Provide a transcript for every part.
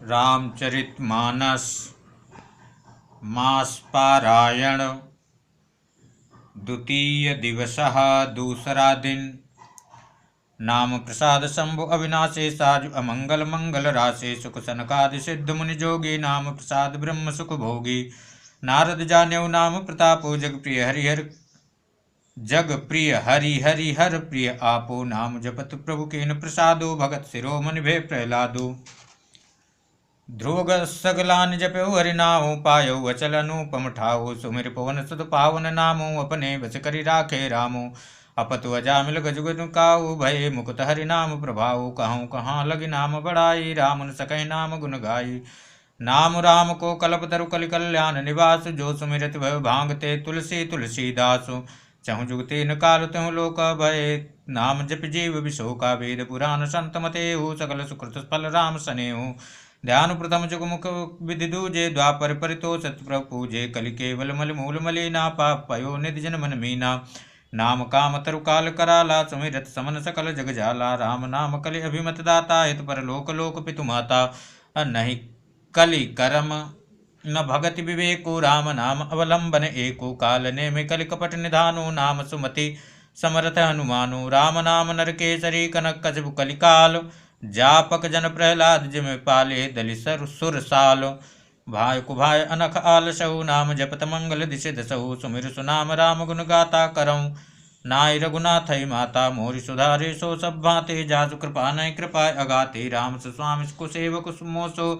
रामचरितमानस मास पारायण द्वितीय दिवसः दूसरा दिन। नाम प्रसाद शंभु अविनाशे साजु अमंगल मंगल राशे सुख सनकादि सिद्ध मुनि जोगी नाम प्रसाद ब्रह्म सुख भोगी। नारद जान्यौ नाम प्रतापो जग प्रिय हरिहर जग प्रिय हरि हरिहर प्रिय आपो नाम जपत प्रभु केन प्रसादो भगत शिरोमणि भय प्रहलादो। ध्रुव सगलान जपौ हरिनामो पायौ अचल अनुपम ठाऊ सुमिर पवन सुत पावन नामो अपने बस करि राखे रामो। अपतु अजामिल गजुगन काऊ भय मुकुत हरि नाम प्रभाऊ कहूँ कहाँ लगी नाम बड़ाई राम न सकहि नाम गुण गाई। नाम राम को कल्प तरु कलि कल्याण निवास जो सुमिरत भय भांगते तुलसी तुलसीदासु। चहु जुगते न काल त्यों लोक भय नाम जप जीव विशोका वेद पुराण संत मतेहु सकल सुकृत फल राम सनेहु। ध्यान प्रथम जुग मुख विधि दूजे द्वापर परितो सत्प्रभु पूजे कलि केवल मल मूल मलिना पाप पयो निधि जन मन मीना। नाम काम तरु काल कराला सुमिरत समन सकल जग जाला। राम नाम कलि अभिमत दाता हित पर लोक लोक पितु माता। नहीं कलि करम न भगति विवेको राम नाम अवलंबन एको। काल ने में कलि कपट निधानो नाम सुमति समरथ हनुमानो। राम नाम नर केसरी कनक कछबु कलिकाल जापक जन प्रहलाद जिम पाले दलि सुर साल। भाय कुभाय अनख आलसहु नाम जपत मंगल दिशि दसहु। सुमिर सुनाम राम गुण गाता करऊँ नाय रघुनाथई माता। मोरि सुधारे सो सब भाते जासु कृपा नय कृपा अगाते। राम सुस्वामी कुसेवक सुमोसो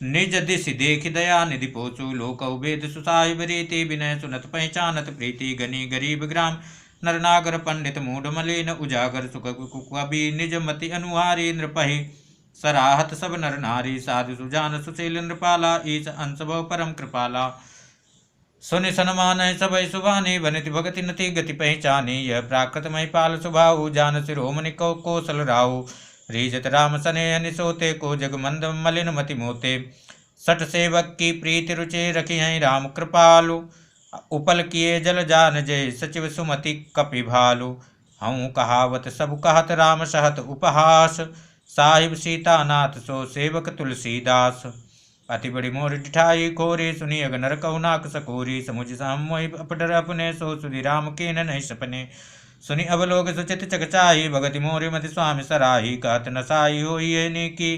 निज दिशि देखि दया निधि पोचु। लोक वेद सुसाहिब रीति विनय सुनत पहचानत प्रीति। गनी गरीब ग्राम नर नागर पंडित मूढ़ मलिन उजागर। सुख कवि निज मति अनुहारी नृपहि सराहत सब नर नारी। साधु सुजान सुशील नृपाला ईश अंश भव परम कृपाला। सुनि सनमान सबई सुबानी बनिति भगति नति गति पहचानी। यह प्राकृत महिपाल सुभाऊ जान शिरोमणि कौशल राहु। रीजत राम सनेह निसोते को जग मंद मलिन मति मोते। सठ सेवक की प्रीति रुचि रखी हैं राम कृपालु। उपल किए जल जान जय सचिव सुमति कपि भालु। हूँ कहावत सब कहत राम सहत उपहास। साहिब सीता नाथ सो सेवक तुलसीदास। अति बड़ी मोर डिठाई खोरी सुनी अग नर कहुनाक सकोरी। समुझ सामोहि अपडर अपने सो सुधि राम के नहीं सपने। सुनि अवलोक सुचित चकचाही भगति मोरि मति स्वामी सराही। कहत न साई होई की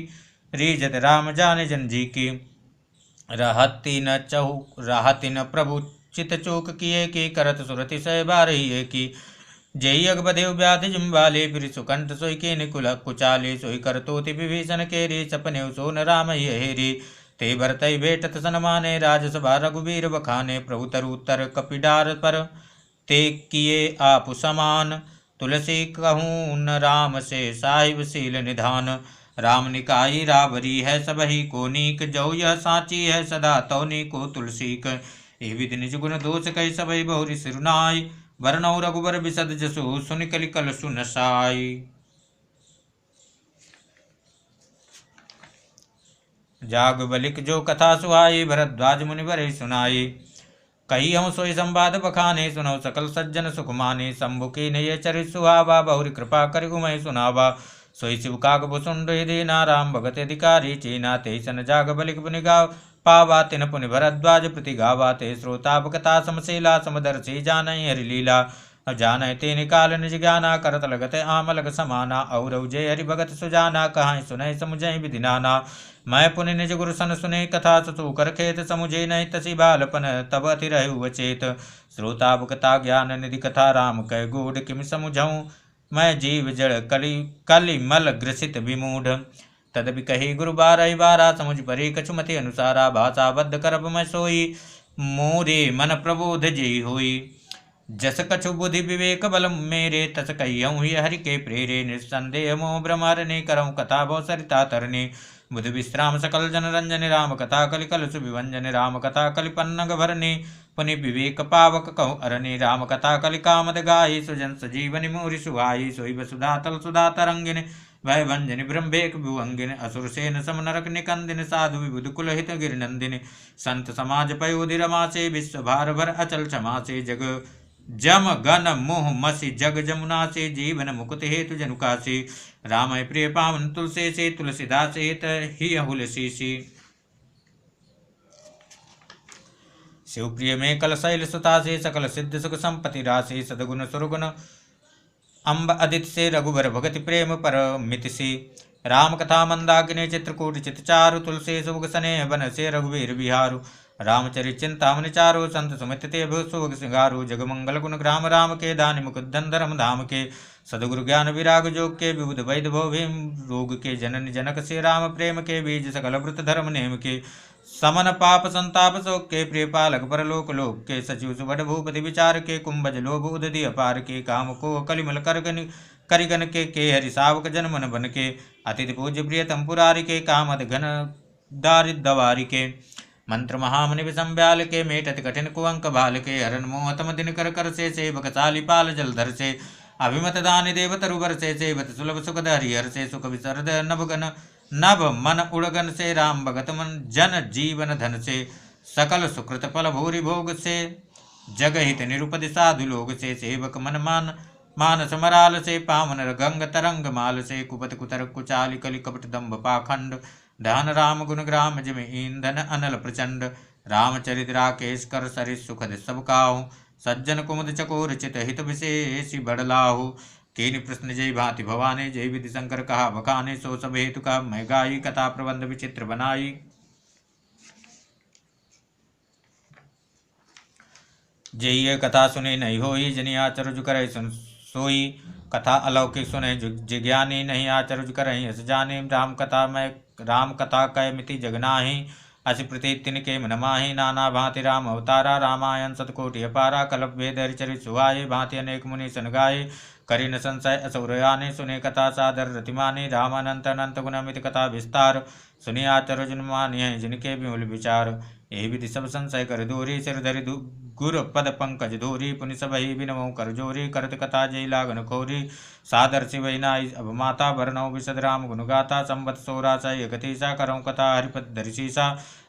रीजत राम जाने जन जी की। रहती न प्रभु चित चूक किए की करत सुरति सह बारही की। जय अगबदेव व्याधि जिम्बाले फिर सुकंठ सोई के निकुल कुचाले। सोई करतोति विभीषण केरी सपने सोन राम हेरी। ते भरतई भेटत सनमाने राजसभा रघुवीर बखाने। प्रभु तरुत्तर कपिडार पर ते किए आप समान। तुलसी कहूँ न राम से साहिब सील निधान। राम निकाई रावरी है सबही को नीक। जो यह साची है सदा तौनी को तुलसीक। ए विधि निज गुण दोष कही सबई बहुरी सिरुनाई। वरनौ रघुबर बिसद जसु सुनि कलि कल सुन साई। जाग बलिक जो कथा सुहाई भरद्वाज मुनि बरहि सुनाई। कही हम सोई संवाद बखाने सुनौ सकल सज्जन सुख माने। शंभु की नय चरित सुहावा बहुरी कृपा करि उमय सुनावा। सोई शिव काग भुसुंड दीना राम भगत अधिकारी चीना। ते सन जाग बलिक पुनि गाव पावा तिन पुनि भरद्वाज प्रति गावा। ते श्रोता कथा समशीला समदर्शी जानई हरि लीला। जानय ते निकाल निज ज्ञाना करत लगत आम लग समाना। और जय हरि भगत सुजाना कहाँ सुनय समुझय विधि नाना। मैं पुनि निज गुरु सन सुने कथा सतु कर खेत। समुझे नहीं तसी बालपन तब अति रहु अचेत। श्रोता कथा ज्ञान निधि कथा राम कह गूढ़। किम समुझऊँ मैं जीव जड़ कलि मल ग्रसित विमूढ़। तदपि कही गुरु बारहि बारा समुझ परे कछुमति अनुसारा। भाषा बद्ध करब मैं सोई मोरे मन प्रबोध जेहि होई। जस कछु बुद्धि विवेक बल मेरे तस कहियऊँ ही हरि के प्रेरे। निस्संदेह मोह भ्रम हरने करऊँ कथा भव सरिता तरने। बुध विश्राम सकल जन रंजन राम कथा कलि कल सुविभंजन। राम कथा कलि पन्नग भरने पुनि विवेक पावक कहूँ अरने। राम कथा कलि कामद गाई सुजन सजीवनि मोरि सुहाई। सोई वसुधा तल सुधा तरंगिन भय भंजन ब्रह्मेक भुअंगिन। असुर सेन सम नरक निकंदिन साधु विबुध कुल हित गिर नंदिन। संत समाज पयोधि रमा से विश्व भार भर अचल क्षमा से। जग जम गन मोह मसी जग जमुना से, जीवन मुकुत हेतु जनुका से, राम प्रिय पावन तुलसी से, तुलसीदास हित ही हुलसी। शिवप्रिय में कल शैल सुता से, सकल सिद्ध सुख संपत्ति राशि, सदगुण सुरगुण अम्ब अदित से, रघुबर भगति प्रेम पर मित से, राम कथा मंदाकिनी चित्रकूट चित चारु, तुलसी सुभग स्नेह बन से रघुवीर बिहारु, रामचरित चिंतामणि चारु, संत सुमित ते सुभग सिंगारु, जगमंगल गुण ग्राम राम के, दानि मुकुंदन धर्म धाम के, सदगुरु ज्ञान विराग जोग के, विबुध वैद भव भीम रोग के, जनन जनक से, राम प्रेम के बीज सकल व्रत धर्म नेम के, समन पाप संताप शोक के, प्रिय पालक परलोक लोक के, सचिव सुबढ़ भूपति विचार के, कुंभज लोभ उदधि अपार के, काम को कलिमल करिगन के हरि सावक जन मन बन के, अतिथि पूज्य प्रियतम पुरारी के, कामद घन दारिद दवारी के, मंत्र महामुनि विसंब्याल के, मेटत कठिन कुअंक बाल के, हरन मोहतम दिन कर कर से, सेवक साली पाल जलधर से, अभिमत दानि देव तरुबर से, सेवत सुलभ सुखद हरिहर से, सुख विसरद नभगन नभ मन उड़गन से, राम भगत मन जन जीवन धन से, सकल सुकृत फल भूरि भोग से, जगहित निरुपद साधु लोग से, सेवक मन मानस मराल से, पावन गंग तरंग माल से, कुपत कुतर कुचाली कलि कपट दम्भ पाखंड, धन राम गुण ग्राम जिम ईंधन अनल प्रचंड, रामचरित राकेश कर सरिस सुखद सब काहू, सज्जन कुमुद चकोर चित हित विशेष बड़लाहु, कीन प्रश्न जय भांति भवाने, जय विधि शंकर कहा बखाने, सो सब हेतु का मैं गाई, कथा प्रबंध विचित्र बनाई। जय कथा सुने नहीं होई, जनि आचरुज करे सुन सोई, कथा अलौकिक सुने जिज्ञानी, नहीं आचरुज करहि अस जाने, राम कथा कै मिति जगनाहि, असि प्रतीत तिनके मन माहि, नाना भांति राम अवतारा, रामायण सतकोटि अपारा, कल्प वेद हरिचरित सुहाये, भांति अनेक मुनि सन गाये, करि न संशय असुरयाने, सुने कथा सादर रतिमाने, राम अनंत अनंत गुणमित कथा विस्तार, सुनि आचरुज मानिय जिनके विमल विचार, यही विधि सब संशय कर दूरी, सिर धरि गुर पद पंकज धोरी, पुनि सबहि बिनमो कर जोरी, करत कथा जय लागन खोरी, सादर शिवै नाई अब माता, वरनौ विशद राम गुण गाता, संवत सोरासा एकतीसा, करऊँ कथा हरिपद धरिशीसा,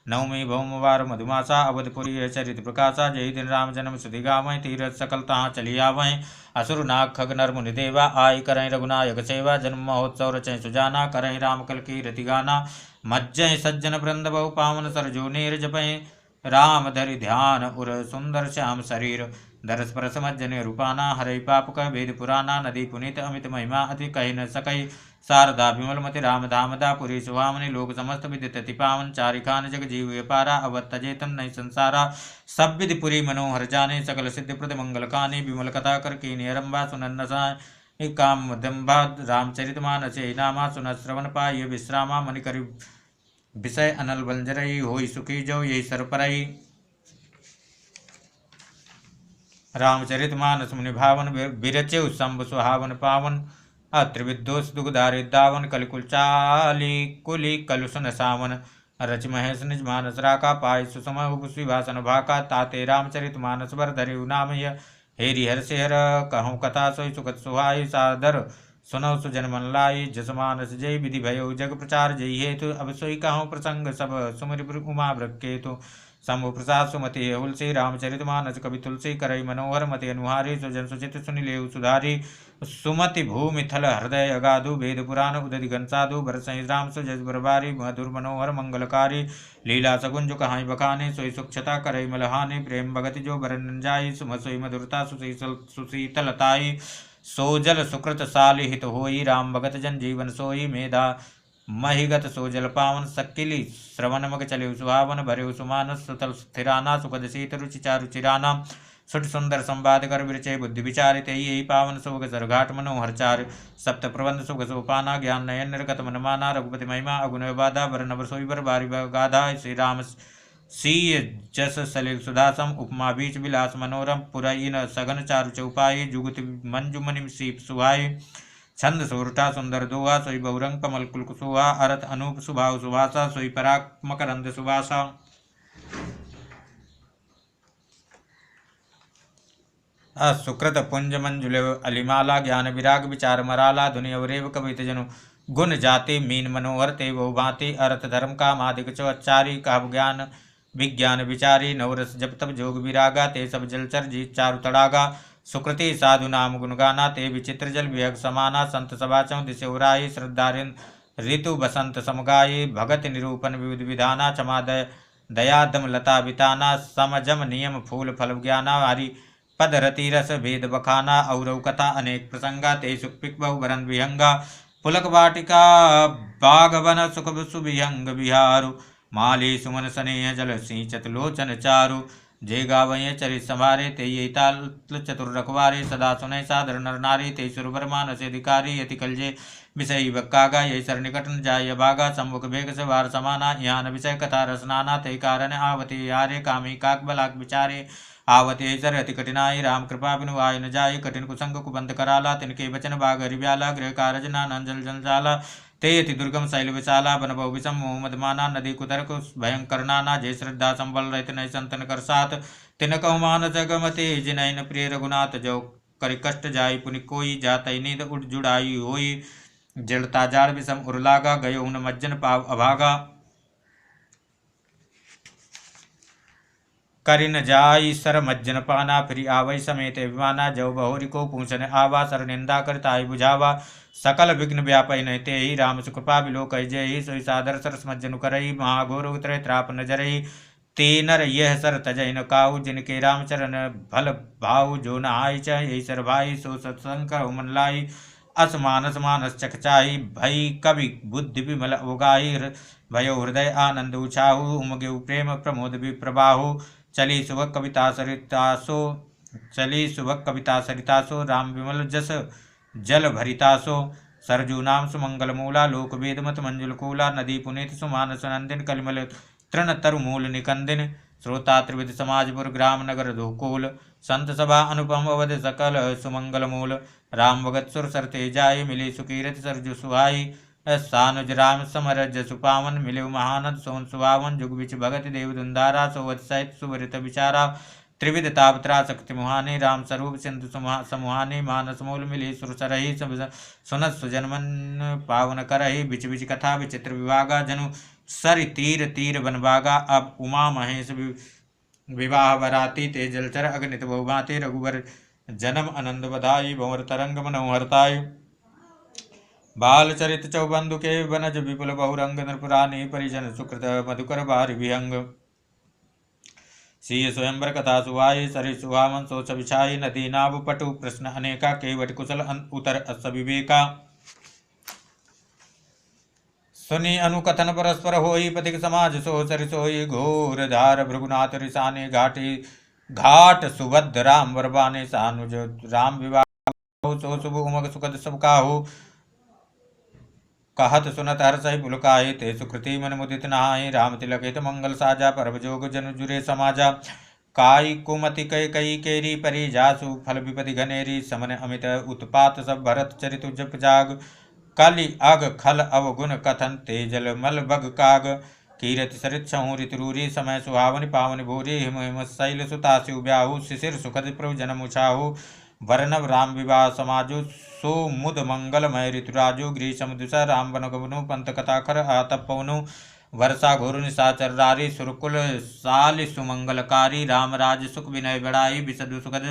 नवमी भौमवार मधुमासा, अवधपुरी चरित प्रकाशा, जय दिन राम जन्म सुधि गावै, तीरथ सकल तहाँ चली आवै, असुर नाग खग नर मुनि देवा, आई करहीं रघुनायक सेवा, जन्म महोत्सव रचय सुजाना, करहीं राम कल की रति गाना, मज्जय सज्जन वृंद बहु पावन सरजो नीर, जपय राम धरि ध्यान उर सुंदर श्याम शरीर, दरस परस मज्जन रूपाना, हरय पाप कह वेद पुराना, नदी पुनीत अमित महिमा अति कहि न सकई, शारदा विमल मति राम धाम दा, पुरी सुहामनि लोक समस्त विदित अति पावन, चारिखान जग जीव पारा, अवत तजेतन नहीं संसारा, सब विधि पुरी मनोहर जाने, सकल सिद्धि प्रद मंगल काने, विमल कथा कर कीनी अरंबा, सुनन साय काम दम्भा, रामचरित मानसे नामा, सुन श्रवण पाय विश्रामा, मनि करि विषय अनल बंजरई, होई सुखी जो यही सरपरई, रामचरित मानस मुनि भावन, बिरचे उत्संभ सुहावन पावन, अत्रिविदोष दुखधारित दावन, कलिकुल चाली कुली कलुसन सावन, रच महेश निज मानस राका, पाय सुसम उपसिभासन भाका, ताते रामचरित मानस वर धरि नामय, हेरि हर से हर कहूँ कथा सोई सुखद सुहाई, सादर सुनौ सुजन मन लाई, जस मानस जय विधि भयो जग प्रचार जय हेतु, अब सोई कहूँ प्रसंग सब सुमिर उमा वृक्केतु, शंभु प्रसाद सुमति हुलसी, रामचरित मानस कवि तुलसी, करई मनोहर मति अनुहारी, सुजन सुचित सुनिलेउ सुधारी, सुमति भूमि थल हृदय अगाधु, वेद पुराण उदधि घन साधु, भरत राम सुजस बरबारी, मधुर मनोहर मंगलकारी, लीला सगुंज कहाई बखाने, सोई सुक्षता करई मलहाने, प्रेम भगति जो बरन जाई, सुम सोई मधुरता सुशीतलताई, सोजल सुकृत साली हित होई, राम भगत जन जीवन सोई, मेधा महिगत सोजल पावन, सकिली श्रवण मग चले सुहावन, भरे सुमानस सुतल स्थिराना, सुखद शीत रुचि चारु चिराना, सुट सुंदर संवाद कर विरचय बुद्धि विचारित, यही पावन सुख सरघाट मनोहर चार, सप्त प्रबंध सुख सोपाना, ज्ञान नयन निर्गत मन माना, रघुपति महिमा अगुण बाधा, वर नवर सोई बर बारी गाधा, श्री राम सीय जस सलिल सुधासम, उपमा बीच विलास मनोरम, पुरईन सघन चारु चौपाई, जुगुत मंजु मनिम सीप सुहाई, छंद सोरठा सुंदर दोहा, सोई बहुरंग कमल कुल कुसुहा, अरथ अनूप सुभाव सुभाषा, सोई पराग मकरंद सुभाषा, सुकृत पुंज मंजुल अलिमाला, ज्ञान विराग विचार मराला, धुनि अवरेव कवित जनु गुण जाति, मीन मनोहर ते बहु भांति, अर्थ धर्म का मादिक चो अच्छारी, कहब ज्ञान विज्ञान विचारी नवरस जप तप जोग विरागा ते सब जलचर जी चारु तड़ागा सुकृति साधु नाम गुणगाना ते विचित्र जल विहग समाना संत सभा चौ दिशे उराई श्रद्धारिन ऋतु बसंत समगाई भगत निरूपण विविध विधाना क्षमादय दया दम लता बिताना समजम नियम फूल फल ज्ञाना हरि पद रति रस भेद बखाना औरव कथा अनेक प्रसंगा ते सुपिक बहुवरन विहंगा पुलक वाटिका बागवन सुख सुविहंग बिहारु माली सुमन स्नेह जल सिंचत लोचन चारु जे गावय चरित संभारे ते ये ताल चतुर रखवारे सदा सुनय सादर नर नारी ते सुरवर मानस अधिकारी यति कलजे विषय बक्कागा ये सर निकट न जाय भागा सम्मुख भेग से वार समाना यहाँ विषय कथा रसनाना ते कारण आवते हारे कामी काक बलाक विचारे आवते सर अति कठिनाई राम कृपा बिनु आय न जाय कठिन कुसंग कुबंध कराला तिनके वचन बाग हरिव्याला गृह कारज नानंजल जंजाला ते अति दुर्गम शैल विशाला बन बहु विषम मोहम्मद माना नदी कुतर्क भयंकर नाना जय श्रद्धा संबल रहित नय संतन कर साथ तिन कहु मानस गमते जिनैन प्रिय रघुनाथ जो करि कष्ट जाय पुनि कोई जातै नींद उठ जुड़ाई होई जड़ता जाड़ विषम उर्लागा गयो उन मज्जन पाव अभागा करिन जाई सर मज्जन पाना फिर आवै समेत विमाना जव बहोरी को पूछन आवा सर निंदा करताई बुझावा सकल विघ्न व्यापय नहीं ते ही राम सुकृपा बिलो कह जय ही सोई सादर सरस मज्जन करई महाघोर उतरे त्राप नजरई ते नर यह सर तजय न काऊ जिनके रामचरण भल भाऊ जो नहाय च यही सर भाई सो सत्संकर मन लाई असमानस मानस चकचाई भई कवि बुद्धि विमल उगाई भयो हृदय आनंद उछाहु उमगे प्रेम प्रमोद विप्रबाहु चली सुबह कविता सरितासो राम विमल जस जल भरितासो सरजू नाम सुमंगल मूला लोक वेद मत मंजुल कूला नदी पुनीत सुमान सुनंदिन कलिमल तृण तरु मूल निकंदिन श्रोता त्रिविध समाजपुर ग्राम नगर धोकोल संत सभा अनुपम अवध सकल सुमंगल मूल राम भगत सुर सर तेजाई मिली सुकीरत सरजु सुहाई सानुज राम समर जसु पावन मिले महानद सोन सुहावन जुग बिच भगत देव दुंदारा सोवत सहित सुवरित विचारा त्रिविध तापत्रा शक्ति मुहानी राम स्वरूप सिंधु समुहानी मानस मूल मिली सुरसरही सुनत सुजनमन पावन करही बिच बिच कथा विचित्र विभागा जनु सरि तीर तीर बनभागा अब उमा महेश विवाह बराती ते जलचर अग्नित बहुभाते रघुवर जन्म आनंद बधाई भंवर तरंग मनोहरताई बाल चरित चौबंधु के बनज विपुल बहुरंग नृपुरानी परिजन सुकृत मधुकर बारि विहंग सीय स्वयंवर कथा सुहाई सरि सुहावन सोच विछाई नदी नाव पटु प्रश्न अनेका केवट कुशल उतर अस विवेका सुनी अनुकथन परस्पर होई पथिक समाज सो सरि सोई घोर धार भृगुनाथ रिसाने घाटी घाट सुबद्ध राम वरबाने सानुज राम विवाह सो शुभ उमग सुखद सब काहू कहत सुनत हर्षहि पुलकाहि ते सुकृति मन मुदित नहाहि राम तिलक हित मंगल साजा परब जोग जन जुरे समाजा काई कुमति कई कई केरी परी जासु फल विपति घनेरी समन अमित उत्पात सब भरत चरित जप जाग कलि अग खल अवगुण कथन तेजल मल बग काग कीरति सरित छहु ऋतुरूरी समय सुहावनि पावनि भूरी हिम हिम शैल सुतासु ब्याहु शिशिर सुखद प्रभु जन्म उछाहु वर्णव राम विवाह समाजु सो मुद मंगलमय ऋतुराजु ग्रीषम दुषा राम वन गवनु पंत कथाकर आतप पवनु वर्षा घोर निशाचर रारी सुरकुल साल सुमंगलकारी राम राज सुख विनय बड़ाई विसदु सुखद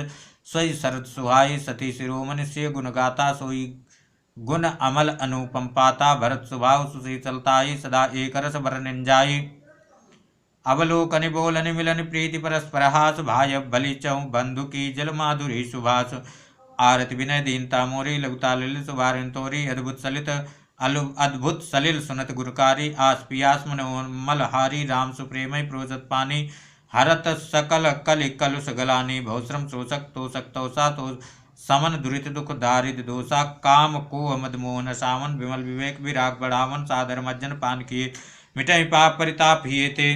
सोई शरद सुहाई सती शिरोमणि से गुण गाता सोई गुण अमल अनुपम पाता भरत स्वभाव सुशीतलताई सदा एक रस वरन जाई अवलोकनि बोलनि मिलन प्रीति परस्पर हास भाय बलि चौ बंधु की जल माधुरी सुभाष आरति विनय दीनता मोरी लघुता ललित सुभारिन तोरी अद्भुत सलिल सुनत गुरकारी आस पियास मनोमल हारी राम सुप्रेमय प्रोजत पानी हरत सकल कलि कलुष गलानी भौश्रम शोषक तोषक तोषा तो समन दुरित दुख दारिद दोषा काम को मद मोहन सावन विमल विवेक विराग बढ़ावन सादर मज्जन पान किए मिटहि पाप परिताप हिए थे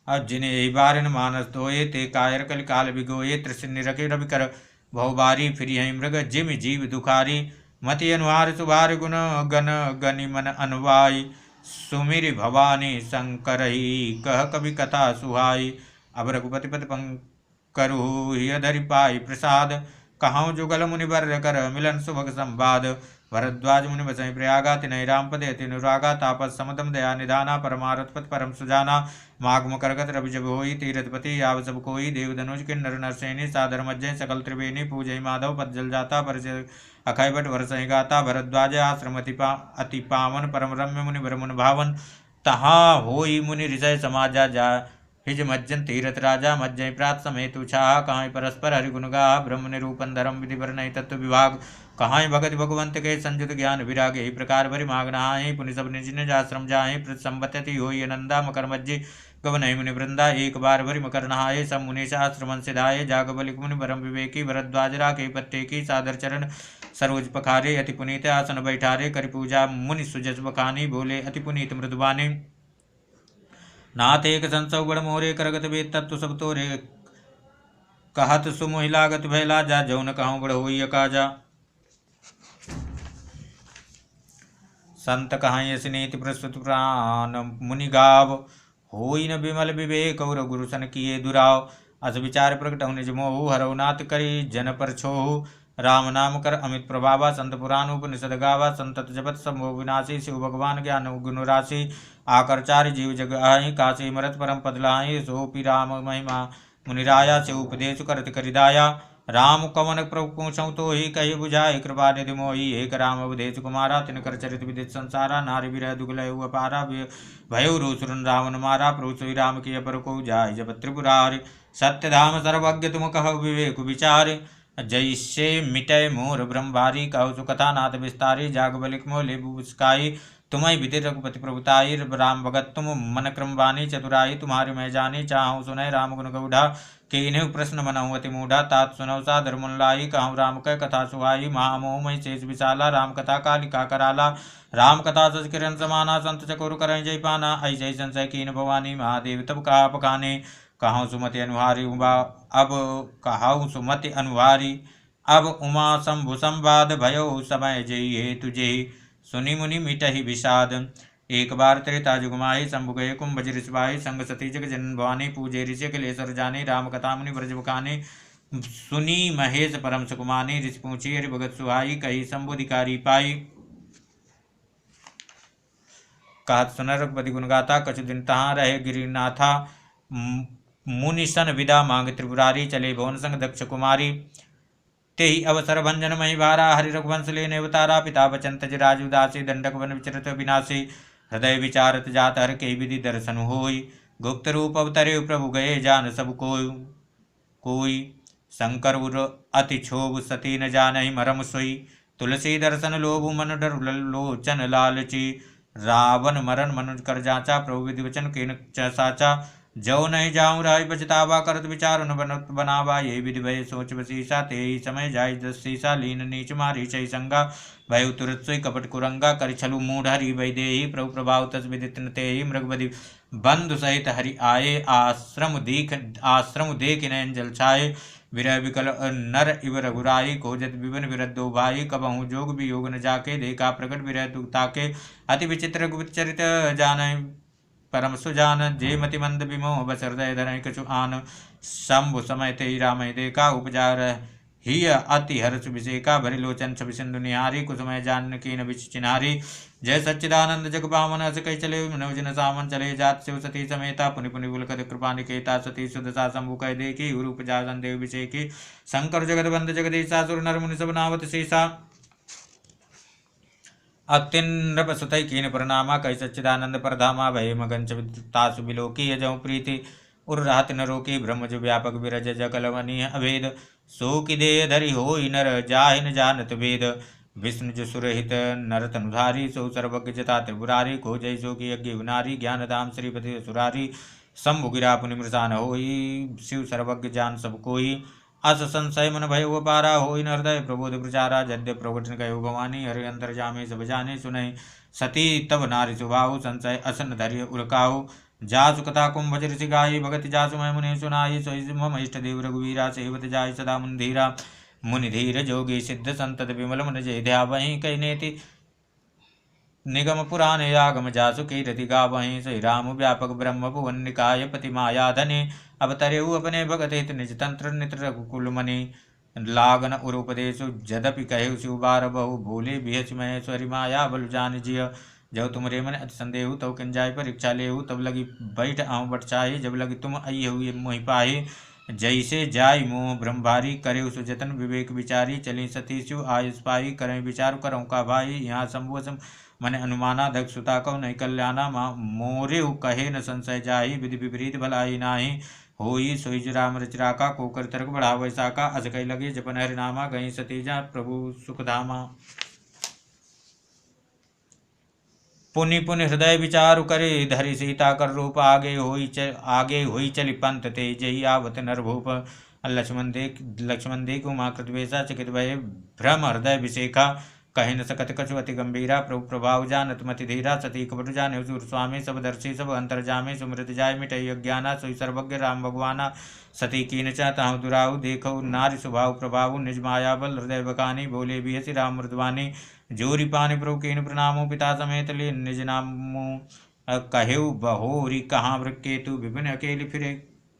अब जिन्हें यही बारन मानस धोए ते कायर कल काल बिगोए त्रिसिन रखे रवि कर बहुबारी फिर यही मृग जिम जीव दुखारी मति अनुहार सुभार गुण गण गनि मन अनुवाई सुमिर भवानी शंकर ही कह कवि कथा सुहाई अब रघुपति पति पंकरु धरि पाई प्रसाद कहाँ जुगल मुनि बर कर मिलन सुभग संवाद भरद्वाज मुनि बसई प्रयागा तिनहि राम पदे अति अनुरागा तापस समतम दया निधाना परमारथपत परम सुजाना माघ करगत रवि जब होई तीरथपति याव सब कोई देव धनुज किन्नर नरसैनी सादर मज्जय सकल त्रिवेणी पूजय माधव पद जल जाता परिचय अखय भट वरसहि गाता भरद्वाज आश्रम अति पावन परम रम्य मुनि वर मुन भावन तहाँ होई मुनि ऋषय समाजा जा हिज मज्जन तीरथ राजा मज्जय प्रात समेतु छाह कहाँ परस्पर हरिगुण गा ब्रह्म निरूपन धर्म विधि वर्णय तत्व विभाग कहाँ भगत भगवंत के संयुत ज्ञान विराग ही प्रकार भरि माग नहाहि पुनि सब निज निज आश्रम जाहि संपत्ति होई नंदा मकर मज्जी गवन मुनि वृंदा एक बार भरि मकर नहाये सब मुनि आश्रमन सिधाये जाग बलिक मुनि परम विवेकी भरद्वाजरा के पत्ते की सादर चरण सरोज पखारे अति पुनीत आसन बैठारे करि पूजा मुनि सुजस बखानी बोले अति पुनीत मृदुबानी नाथ एक संसव बड़ मोरे करगत वेद तत्व सब तोरे कहत सुमोहि लागत भैला जा जौन कहूँ बड़ होई अकाजा संत कहाँ यस नीति प्रस्तुत प्राण मुनि गाव होई न विमल विवेक और गुरु सन किए दुराव अस विचार प्रकट निज मोहु हरौ नाथ करी जन पर छोहु राम नाम कर अमित प्रभावा संत पुराण उपनिषद गावा संतत जपत संभो विनाशी शिव भगवान ज्ञान गुण राशि आकरचार्य जीव जग आहि काशी मरत परम पद लाहि सोपि राम महिमा मुनिराया से उपदेश करत करिदाया राम कवन प्रभु पूछऊ तो ही कही बुझाए कृपा निधि मोहि एक राम अवधेश कुमारा तिन कर चरित विदित संसारा नारी विरह दुगलय अपारा भयो रोसुरन रावण मारा प्रभु सोई राम की अपर को जाय जब त्रिपुरारि सत्य धाम सर्वज्ञ तुम कह विवेक विचार जैसे मिटय मोर ब्रह्मभारी कहु सुकथा नाथ विस्तारी जाग बलिक मोले बुस्काई तुम्हें विधि रघुपति प्रभुताई राम भगत तुम मन क्रम वाणी चतुराई तुम्हारी मैं जानी चाहूँ सुनय राम गुण गौढ़ा के इन्हें प्रश्न बनऊ अति मूढ़ा तात सुनौ सादर मुन लाई कहूँ राम कह कथा सुहाई महामोह मई शेष विशाला राम कथा कालिका कराला राम कथा सच किरण समाना संत चकोर करें जय पाना ऐसे संशय कीन भवानी महादेव तब कहा पकाने कहूँ सुमति अनुहारी उमा अब कहूँ सुमति अनुहारी अब उमा शंभु संवाद भयो समय जय हे तुझे सुनि मुनि मिटहि विषाद एक बार त्रेता जुगमाहि शंभु गए कुंभ ऋषभाई संग सती जग जन भवानी पूजे ऋषि कलेसर जाने राम कथा मुनि ब्रज बखाने सुनी महेश परम सुकुमानी ऋषि पूछी हरि भगत सुहाई कही शंभुधिकारी पाई कहत सुन रघुपति गुण गाथा कछु दिन तहाँ रहे गिरिनाथा मुनि सन विदा मांग त्रिपुरारी चले भवन संग दक्ष कुमारी तेहि अवसर भंजन मही भारा हरि रघुवंश लेने अवतारा पिता बचन तज राज उदासी दंडक वन विचरत विनाशी हृदय विचारत जात हर के विधि दर्शन होई गुप्त रूप अवतरे प्रभु गए जान सब कोई शंकर उर अति क्षोभ सती न जानहि मरम सोई तुलसी दर्शन लोभ मन डर लोचन लालची रावण मरण मनुज कर जाचा प्रभु विधि वचन केन साचा जो नहीं जाऊँ राय बचतावा करत विचार न बनावा ये विधि भय सोच बसीसा ते ही समय जाय दस सीसा लीन नीच मारी चई संगा भय तुरत सोई कपट कुरंगा कर छलु मूढ़ हरि भय देहि प्रभु प्रभाव तस विदित ते ही मृगबधि बंधु सहित हरि आये आश्रम देख नयन जल छाये विरह विकल नर इव रघुराई खोजत विवन विरत दो भाई कबहू जोग वियोग न जाके देखा प्रकट विरह दुखता के अति विचित्र गुप्त चरित जान परम सुजान जे मति मंद विमोह बस हृदय धरय कछु आन शंभु समय ते राम देखा उपजार ही अति हर्ष विषेका भरि लोचन छवि सिंधु निहारी कुसुमय जानकी न बिच चिन्हारी जय सच्चिदानंद जग पावन अस कई चले मनोजन सामन चले जात शिव सती समेता पुनि पुनि बुलकत कृपा निकेता सती सुदशा शंभु कह देखी रूप जासन देव विषेकी शंकर जगत बंद जगदीशा सुर नर मुनि सब नावत शेषा अत्युन्नप सुतई कीन प्रणामा कई सच्चिदानंद परधामा भय मगन तासु बिलोकी यजौ प्रीति उर रात न रोकी ब्रह्म जो व्यापक विरज जकलवनी अभेद सो कि दे धरि हो नर जाहि न जानत वेद विष्णु जो सुरहित नर तनुधारी सो सर्वज्ञ जता त्रिपुरारी को जय सो की यज्ञ नारी ज्ञान धाम श्रीपति सुरारी शंभु गिरा पुनि मृषा न होई शिव सर्वज्ञ जान सब कोई अस संशय मन भय वो पारा हो न हृदय प्रबोध प्रचारा जद्य प्रवचन कहो भवानी हरि अंतर जामे सब जाने सुनय सती तब नारी सुभाऊ संशय असन धैर्य उलकाऊ जासु कथा कुंभ ऋषि गायी भगति जासु मैं मुनि सुनाई सोई मम इष्ट देव रघुवीरा सेवत जाय सदा मुनिधीरा मुनिधीर जोगी सिद्ध संतत विमल मन जय ध्या वहीं कई नेति निगम पुराणे आगम जासु की रति गावहीं सही राम व्यापक ब्रह्म भुवन निकाय पति माया धने अवतरेऊ अपने भगत हित निज तंत्र नित्र रघुकुल मणि लागन उरुपदेशु जदपि कहे शिवबार बहु भोले बिहच महेश्वरी माया बल जान जिय जब तुम रे मन अति संदेहु तब किंजाय परीक्षा लेहु तब लगी बैठ आऊँ बटचाही जब लगी तुम आई हुई मोहि पाही जैसे जाय मोह ब्रह्मभारी करे सुजतन विवेक विचारी चली सती शिव आयुष पाई करें विचार करऊँ का भाई यहाँ शंभु मन अनुमाना दक्षुता कौ नहीं कल्याणा मोरे कहे न संशय जाही विधि विपरीत भलाई नाही होई सोई राम रचरा का कोकर तर्क बढ़ा वैसा का अस कही लगे जपन हरिनामा गई सतीजा प्रभु सुखधामा। पुनि पुनि हृदय विचार करे धरि सीता कर रूप आगे होई चली पंत ते जही आवत नरभूप लक्ष्मण देख उमा कृतवेशा चकित भय भ्रम हृदय विशेखा कहे न सकत कछु अति गंभीरा प्रभु प्रभाव जानत मति धीरा सती कपट जाने सूर स्वामी सब दर्शी सब अंतर जामे सुमृत जाय मिटई अज्ञाना सोई सर्वज्ञ राम भगवाना सती कीन चाहु दुराहु देखो नारी स्वभाव प्रभाव निज माया बल हृदय बकानी बोले भी हसी राम मृदवानी जोरी पानी प्रभु कीन प्रणामो पिता समेत ले निज नामो कहेउ बहोरी कहाँ वृकेतु विपिन अकेली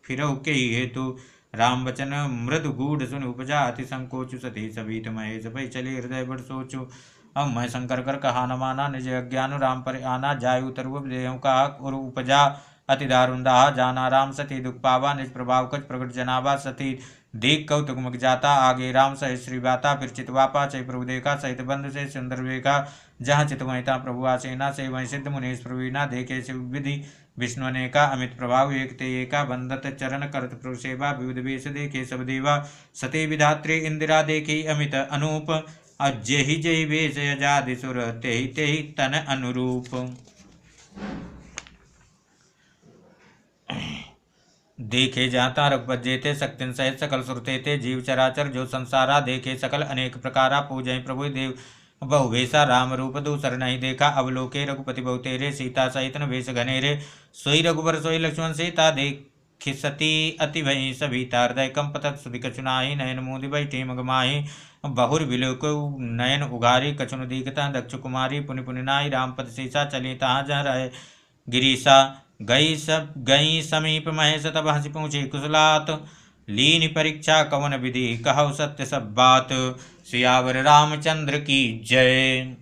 फिरऊ के हेतु राम वचन मृदु गूढ़ सुन उपजा अति संकोचु सती सभी महेश भई चले हृदय बड़ सोचु अब मैं शंकर कर कहा न माना निज अज्ञान राम पर आना जायु तरु देहु कहा और उपजा अति दारुण दाह जाना राम सती दुख पावा निज प्रभाव कच प्रकट जनावा सती देख कौतुक मुख जाता आगे राम सहित श्री बाता फिर चितवापा चय प्रभु देखा सहित बंधु से सुंदर वेखा जहाँ चितमहिता प्रभु आसेना से वहीं सिद्ध मुनीश प्रवीणा देखे शिव विधि विष्णु ने का अमित प्रभाव एक ते एका बंदत चरण करत प्रभु सेवा विविध वेश देखे सब देवा सती विधात्री इंदिरा देखी अमित अनूप जेहि जेहि वेश यजादि सुर तेहि तेहि तन अनुरूप। देखे जाता रघुपत जेते शक्तिन सहित सकल सुरते ते जीव चराचर जो संसारा देखे सकल अनेक प्रकारा पूजय प्रभु देव बहुवेशा राम रूप दूसर नहीं देखा अवलोके रघुपति बहु तेरे सीता सहित न वेश घनेरे सोई रघुबर सोई लक्ष्मण सीता देख सती अति भई सभीता हृदय कंपत सुधि कचुनाही नयन मूदि बैठी मगमाही बहुर विलोक नयन उघारी कछुन दीखता दक्ष कुमारी पुनि पुनि नाई रामपद सीसा चली तहाँ जह रहे गिरीसा गई समीप महेश तब हंसी पूछी कुशलात लीन परीक्षा कवन विधि कहु सत्य सब बात सियावर रामचंद्र की जय।